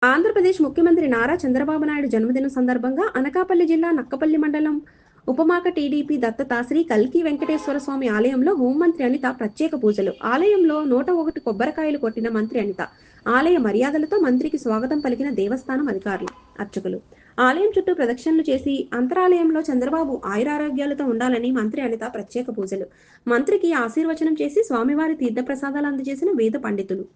ఆంధ్రప్రదేశ్ ముఖ్యమంత్రి నారా చంద్రబాబు నాయుడు జన్మదినం సందర్భంగా అనకాపల్లి జిల్లా నక్కపల్లి మండలం ఉపమాక టీడీపీ దత్తత శ్రీ కల్కి వెంకటేశ్వర స్వామి ఆలయంలో హోంమంత్రి అనిత ప్రత్యేక పూజలు. ఆలయంలో 101 కొబ్బరికాయలు కొట్టిన మంత్రి అనిత. ఆలయ మర్యాదలతో మంత్రికి స్వాగతం పలికిన దేవస్థానం అధికారులు, అర్చకులు. ఆలయం చుట్టూ ప్రదక్షిణలు చేసి అంతరాలయంలో చంద్రబాబు ఆయురారోగ్యాలతో ఉండాలని మంత్రి అనిత ప్రత్యేక పూజలు. మంత్రికి ఆశీర్వచనం చేసి స్వామివారి తీర్థప్రసాదాలు అందజేసిన వేద పండితులు.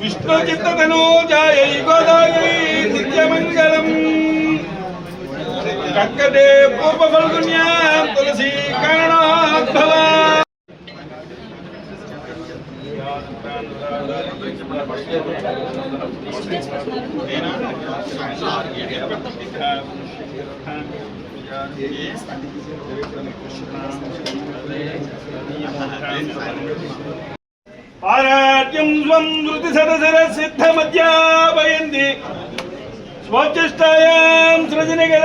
విష్ణు చిత్తనూజాయ గోదావరి నిత్యమంగళం కక్కడే పూర్వ ఫల్గుణ్యా తులసి కరణోద్భవ పారాట్యం స్వం శృతి సరసర సిద్ధ మధ్యాపయంతి స్వచ్ఛిష్టాయాం సృజనిగల